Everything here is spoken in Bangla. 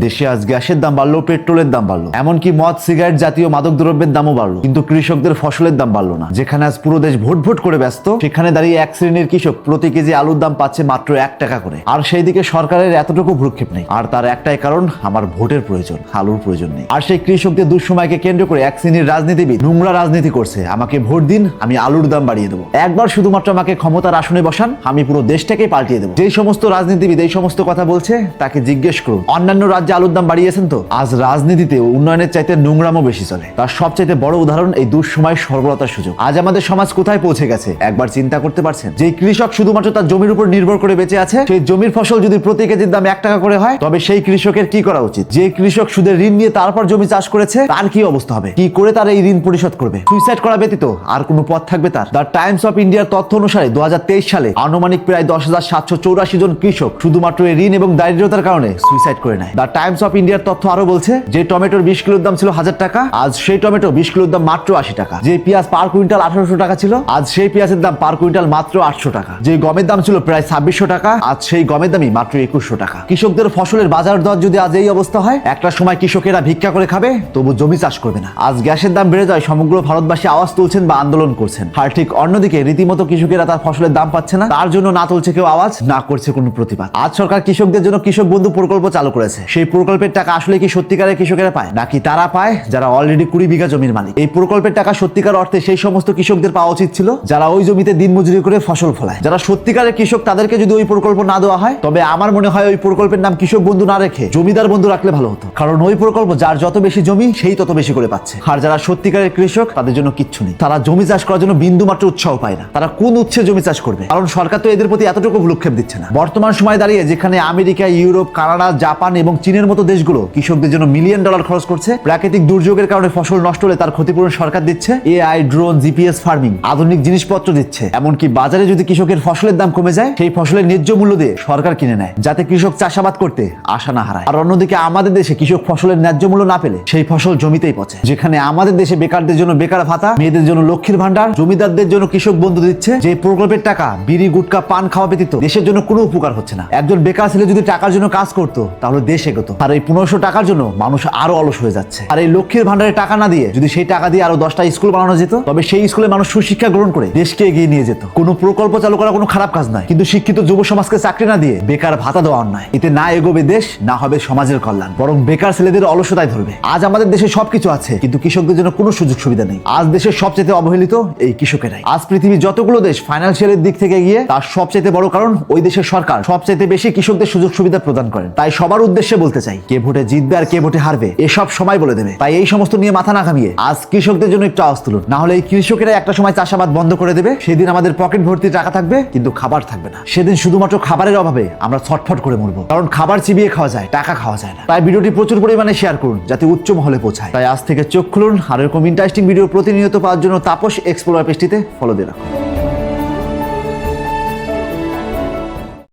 দেশে আজ গ্যাসের দাম বাড়লো, পেট্রোলের দাম বাড়লো, এমনকি মদ সিগারেট জাতীয় মাদক দ্রব্যের দামও বাড়লো, কিন্তু কৃষকদের ফসলের দাম বাড়লো না। যেখানে আজ পুরো দেশ ভোট ভোট করে ব্যস্ত, সেখানে দাঁড়িয়ে এক শ্রেণীর কৃষক প্রতি কেজি আলুর দাম পাচ্ছে মাত্র 1 টাকা করে। আর সেই দিকে সরকারের এতটুকু ভ্রুক্ষেপ নেই। আর তার একটাই কারণ, আমার ভোটের প্রয়োজন, আলুর প্রয়োজন নেই। আর সেই কৃষকদের দুঃসময়কে কেন্দ্র করে এক শ্রেণীর রাজনীতিবিদ নোংরা রাজনীতি করছে। আমাকে ভোট দিন, আমি আলুর দাম বাড়িয়ে দেবো। একবার শুধুমাত্র আমাকে ক্ষমতার আসনে বসান, আমি পুরো দেশটাকেই পাল্টিয়ে দেবো। যেই সমস্ত রাজনীতিবিদ এই সমস্ত কথা বলছে, তাকে জিজ্ঞেস করুন অন্যান্য রাজ্যে আলুর দাম বাড়িয়েছেন তো? আজ রাজনীতিতে উন্নয়নের চাইতে নোংরামও বেশি চলে। তার সবচাইতে বড় উদাহরণ এই দুঃসময়ের সরবরাহতার সুযোগ। আজ আমাদের সমাজ কোথায় পৌঁছে গেছে একবার চিন্তা করতে পারছেন? যে কৃষক শুধুমাত্র তার জমির উপর নির্ভর করে বেঁচে আছে, সেই জমির ফসল যদি প্রতি কেজির দাম 1 টাকা করে হয়, তবে সেই কৃষকের কি করা উচিত? যে কৃষক সুদের ঋণ নিয়ে তারপর জমি চাষ করেছে, তার কি অবস্থা হবে? কি করে তার এই ঋণ পরিশোধ করবে? সুইসাইড করা ব্যতীত আর কোনো পথ থাকবে তার? দ্য টাইমস অফ ইন্ডিয়ার তথ্য অনুসারে 2023 সালে আনুমানিক প্রায় 10,784 জন কৃষক শুধুমাত্র এই ঋণ এবং দারিদ্রতার কারণে সুইসাইড করে নেয়। দ্য টাইমস অফ ইন্ডিয়ার তথ্য আরো বলছে, যে টমেটোর 20 কিলোর দাম ছিল 1000 টাকা, আজ সেই টমেটো 20 কিলোর দাম মাত্র 80 টাকা। যে পেঁয়াজ পার কুইন্টাল 1800 টাকা ছিল, আজ সেই পেঁয়াজের দাম পার কুইন্টাল মাত্র 800 টাকা। যে গমের দাম ছিল প্রায় 2600 টাকা, আজ সেই গমের দামই মাত্র 2100 টাকা। কৃষকদের ফসলের বাজার দর যদি আজ এই অবস্থা হয়, একটা সময় কৃষকেরা ভিক্ষা করে খাবে, তবু জমি চাষ করবে না। আজ গ্যাসের দাম বেড়ে যায়, সমগ্র ভারতবাসী আওয়াজ তুলছেন বা আন্দোলন করছেন। আর ঠিক অন্যদিকে রীতিমতো কৃষকেরা তার ফসলের দাম পাচ্ছে না, তার জন্য না তুলছে কেউ আওয়াজ, না করছে কোনো প্রতিবাদ। আজ সরকার কৃষকদের জন্য কৃষক বন্ধু প্রকল্প চালু করেছে। সেই প্রকল্পের টাকা আসলে কি সত্যিকারের কৃষকেরা পায়, নাকি তারা পায় যারা অলরেডি 20 বিঘা জমির মালিক? এই প্রকল্পের টাকা সত্যিকার অর্থে সেই সমস্ত কৃষকদের পাওয়া উচিত ছিল যারা ওই জমিতে দিনমজুরি করে ফসল ফলায়। যারা সত্যিকারের কৃষক, তাদেরকে যদি ওই প্রকল্প না দেওয়া হয়, তবে আমার মনে হয় ওই প্রকল্পের নাম কৃষক বন্ধু না রেখে জমিদার বন্ধু রাখলে ভালো হতো। কারণ ওই প্রকল্প যার যত বেশি জমি, সেই তত বেশি করে পাচ্ছে। আর যারা সত্যিকারের কৃষক, তাদের জন্য কিচ্ছু নেই। তারা জমি চাষ করার জন্য বিন্দু মাত্র উৎসাহ পায় না। তারা কোন উৎসে জমি চাষ করবে? কারণ সরকার তো এদের প্রতি এতটুকু ভ্রুক্ষেপ দিচ্ছে না। বর্তমান সময় দাঁড়িয়ে যেখানে আমেরিকা, ইউরোপ, কানাডা, জাপান এবং চীনের মতো দেশগুলো কৃষকদের জন্য $1 মিলিয়ন খরচ করছে, প্রাকৃতিক দুর্যোগের কারণে ফসল নষ্ট হলে তার ক্ষতিপূরণ সরকার দিচ্ছে, এআই, ড্রোন, জিপিএস ফার্মিং, আধুনিক জিনিসপত্র দিচ্ছে। এমনকি বাজারে যদি কৃষকের ফসলের দাম কমে যায়, সেই ফসলের ন্যায্য মূল্য দিয়ে সরকার কিনে নেয়, যাতে কৃষক চাষাবাদ করতে আশা না হারায়। আর অন্যদিকে আমাদের দেশে কৃষক ফসলের ন্যায্য মূল্য না পেলে সেই ফসল জমিতেই পচে। যেখানে আমাদের দেশে বেকারদের জন্য বেকার ভাতা, মেয়েদের জন্য লক্ষ্মীর ভান্ডার, জমিদারদের জন্য কৃষক বন্ধু দিচ্ছে, যে প্রকল্পের টাকা বিড়ি, গুটকা, পান খাওয়া ব্যতীত দেশের জন্য কোনো উপকার হচ্ছে না। একজন বেকার ছেলে যদি টাকার জন্য কাজ করতো, তাহলে দেশ এগোতো। আর এই 1500 টাকার জন্য মানুষ আরো অলস হয়ে যাচ্ছে। আর এই লক্ষ্মীর ভান্ডারে টাকা না দিয়ে যদি সেই টাকা দিয়ে আরো 10টা স্কুল বানানো যেত, তবে সেই স্কুলে মানুষ সুশিক্ষা গ্রহণ করে দেশকে এগিয়ে নিয়ে যেত। কোনো প্রকল্প চালু করা কোনো খারাপ কাজ নয়, কিন্তু শিক্ষিত যুব সমাজকে চাকরি না দিয়ে বেকার ভাতা দেওয়া অন্যায়। এতে না এগোবে দেশ, না হবে সমাজের কল্যাণ, বরং বেকার ছেলেদের অলসতায় ধরবে। আজ আমাদের দেশে সবকিছু আছে, কিন্তু কৃষকদের জন্য কোনো সুযোগ সুবিধা নেই। আজ দেশের সবচেয়ে অবহেলিত এই কৃষকেরাই। আজ পৃথিবীর যতগুলো দেশ ফাইন্যান্সিয়ালের দিক থেকে এগিয়ে, তার সবচেয়ে বড় কারণ ওই দেশের সরকার সবচেয়ে বেশি কৃষকদের সুযোগ সুবিধা প্রদান করেন। তাই সবার উদ্দেশ্যে বলতে চাই, কে ভোটে জিতবে আর কে ভোটে হারবে এসব সময় বলে দেবে। তাই এই সমস্ত নিয়ে মাথা না ঘামিয়ে আজ কৃষকদের জন্য একটু আওয়াজ তুলুন। না হলে এই কৃষকেরা একটা সময় চাষাবাদ বন্ধ করে দেবে। সেদিন আমাদের পকেট ভর্তি টাকা থাকবে, কিন্তু খাবার থাকবে না। সেদিন শুধুমাত্র খাবারের অভাবে আমরা ছটফট করে মরবো। কারণ খাবার চিবিয়ে খাওয়া যায়, টাকা খাওয়া যায় না। তাই ভিডিওটি প্রচুর পরিমাণে শেয়ার করুন, যাতে উচ্চ মহলে পৌঁছায়। তাই আজ থেকে চোখ খুলুন, আর এরকম ইন্টারেস্টিং ভিডিও প্রতিনিয়ত পাওয়ার জন্য তাপস এক্সপ্লোরার পেজটিতে ফলো দিয়ে রাখুন।